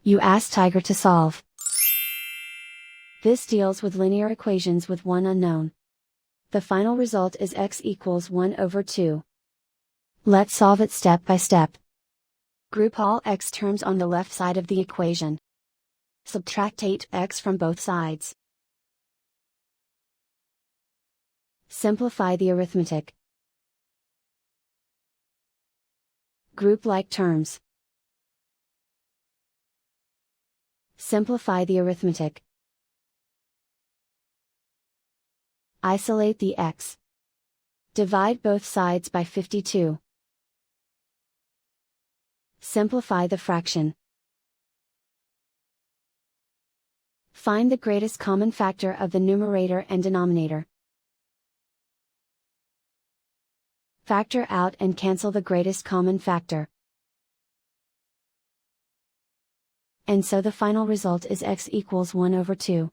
You ask Tiger to solve. This deals with linear equations with one unknown. The final result is x equals 1 over 2. Let's solve it step by step. Group all x terms on the left side of the equation. Subtract 8x from both sides. Simplify the arithmetic. Group like terms. Simplify the arithmetic. Isolate the x. Divide both sides by 52. Simplify the fraction. Find the greatest common factor of the numerator and denominator. Factor out and cancel the greatest common factor. And so the final result is x equals 1 over 2.